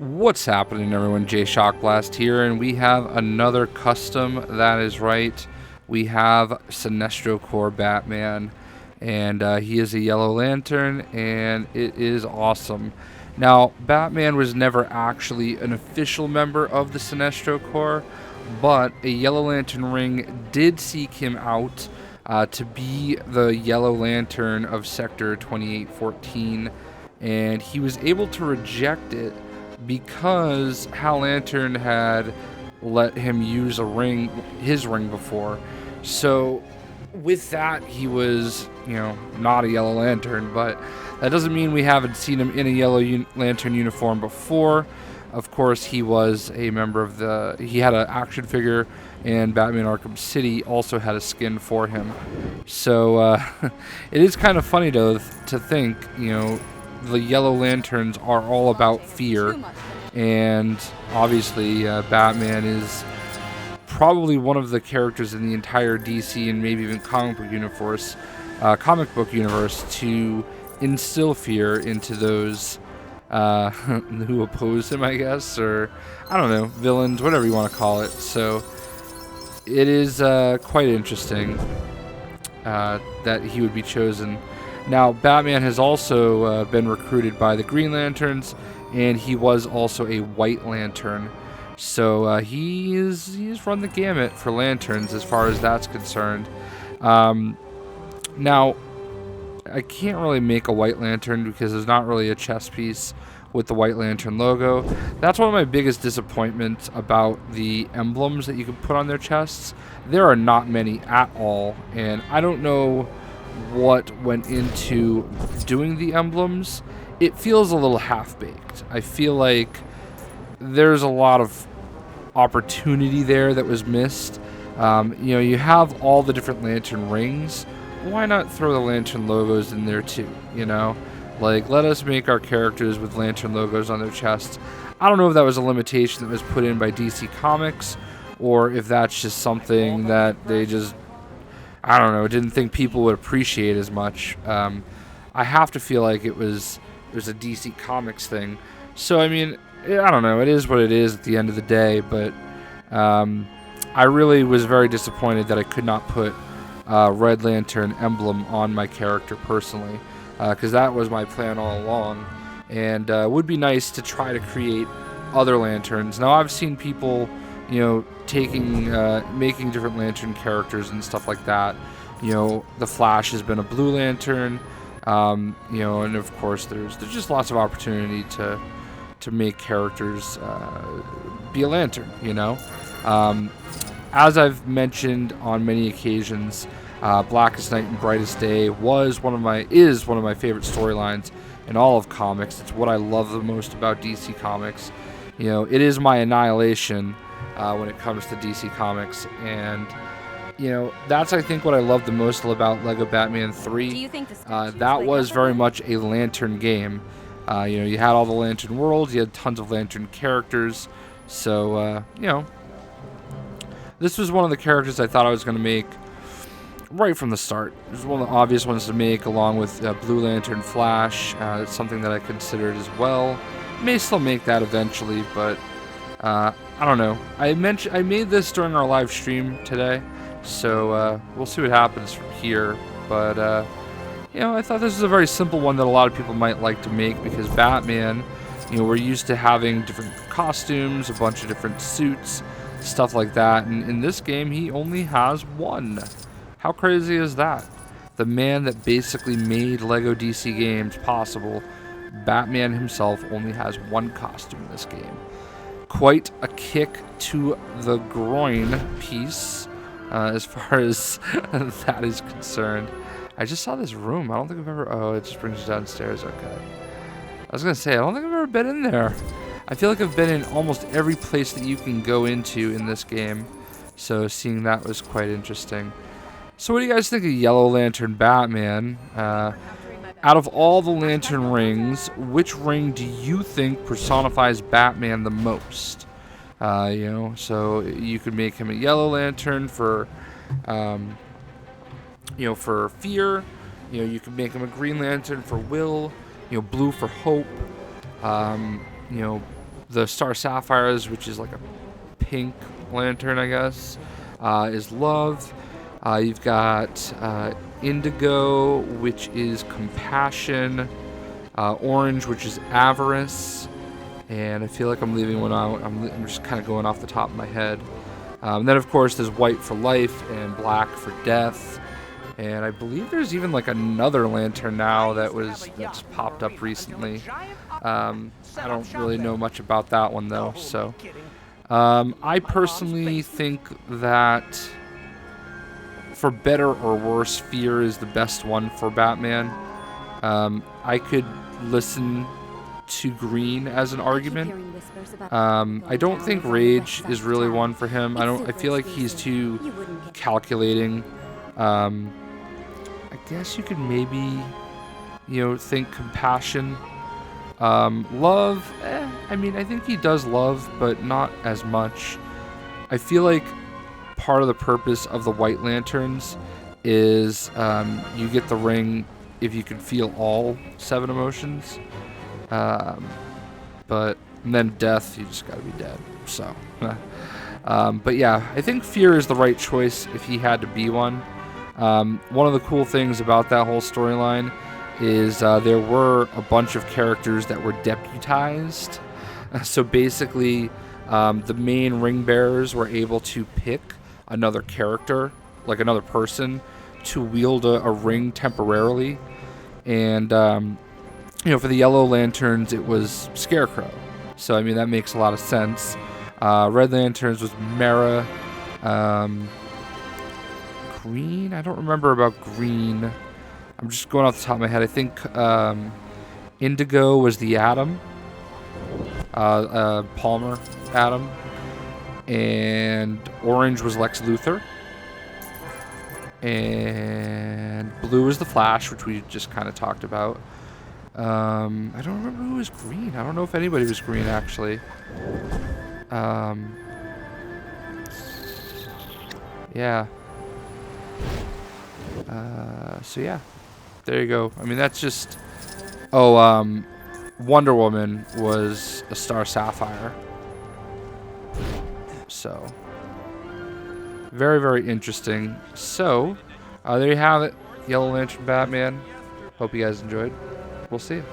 What's happening, everyone? JayShockblast here, and we have another custom. That is right. We have Sinestro Corps Batman, and he is a Yellow Lantern, and it is awesome. Now, Batman was never actually an official member of the Sinestro Corps, but a Yellow Lantern ring did seek him out to be the Yellow Lantern of Sector 2814, and he was able to reject it because Hal Lantern had let him use his ring before. So with that, he was, not a Yellow Lantern, but that doesn't mean we haven't seen him in a Yellow Lantern uniform before. Of course, he was a member of he had an action figure, and Batman Arkham City also had a skin for him. So it is kind of funny, though, to think, the Yellow Lanterns are all about fear, and obviously Batman is probably one of the characters in the entire DC and maybe even comic book universe to instill fear into those who oppose him, I guess, or I don't know, villains, whatever you want to call it. So it is quite interesting that he would be chosen. Now, Batman has also been recruited by the Green Lanterns, and he was also a White Lantern. So he's run the gamut for lanterns as far as that's concerned. Now, I can't really make a White Lantern because there's not really a chest piece with the White Lantern logo. That's one of my biggest disappointments about the emblems that you can put on their chests. There are not many at all, and I don't know what went into doing the emblems. It feels a little half-baked. I feel like there's a lot of opportunity there that was missed. You have all the different lantern rings. Why not throw the lantern logos in there too? Like, let us make our characters with lantern logos on their chests. I don't know if that was a limitation that was put in by DC Comics, or if that's just something that they just, I don't know, didn't think people would appreciate as much. I have to feel like it was a DC Comics thing. So, I mean, I don't know. It is what it is at the end of the day, but I really was very disappointed that I could not put Red Lantern emblem on my character personally, because that was my plan all along, and it would be nice to try to create other lanterns. Now, I've seen people making different lantern characters and stuff like that. The Flash has been a Blue Lantern, and of course there's just lots of opportunity to make characters be a lantern. As I've mentioned on many occasions, Blackest Night and Brightest Day is one of my favorite storylines in all of comics. It's what I love the most about DC Comics. It is my annihilation when it comes to DC Comics, and that's, I think, what I love the most about Lego Batman 3. Do you think that was very much a lantern game. You had all the lantern worlds, you had tons of lantern characters, so this was one of the characters I thought I was going to make right from the start. It was one of the obvious ones to make, along with Blue Lantern Flash. It's something that I considered as well. May still make that eventually, but I don't know. I made this during our live stream today, so we'll see what happens from here. But I thought this was a very simple one that a lot of people might like to make, because Batman, we're used to having different costumes, a bunch of different suits, stuff like that, and in this game he only has one. How crazy is that? The man that basically made Lego DC games possible, Batman himself, only has one costume in this game. Quite a kick to the groin piece, as far as that is concerned. I just saw this room. I don't think I've ever... Oh, it just brings you downstairs. Okay. I was going to say, I don't think I've ever been in there. I feel like I've been in almost every place that you can go into in this game. So seeing that was quite interesting. So what do you guys think of Yellow Lantern Batman? Out of all the lantern rings, which ring do you think personifies Batman the most? So you could make him a Yellow Lantern for fear. You could make him a Green Lantern for will. Blue for hope. the Star Sapphires, which is like a pink lantern, I guess, is love. You've got indigo, which is compassion. Orange, which is avarice. And I feel like I'm leaving one out. I'm just kind of going off the top of my head. Then, of course, there's white for life and black for death. And I believe there's even like another lantern now that's popped up recently. I don't really know much about that one though. So I personally think that for better or worse, fear is the best one for Batman. I could listen to green as an argument. I don't think rage is really one for him. I feel like he's too calculating. I guess you could maybe, think compassion. Love, I mean, I think he does love, but not as much. I feel like part of the purpose of the White Lanterns is you get the ring if you can feel all 7 emotions. But then death, you just gotta be dead. So, but yeah, I think fear is the right choice if he had to be one. One of the cool things about that whole storyline is there were a bunch of characters that were deputized. So basically, the main ring bearers were able to pick another character, like another person, to wield a ring temporarily. And, for the Yellow Lanterns, it was Scarecrow. So, I mean, that makes a lot of sense. Red Lanterns was Mara. Green? I don't remember about green. I'm just going off the top of my head. I think indigo was the Atom. Palmer Atom. And orange was Lex Luthor. And blue is the Flash, which we just kind of talked about. I don't remember who was green. I don't know if anybody was green, actually. Yeah. So yeah, there you go. I mean, that's just... Oh, Wonder Woman was a Star Sapphire. So, very, very interesting. So, there you have it. Yellow Lantern Batman. Hope you guys enjoyed. We'll see you.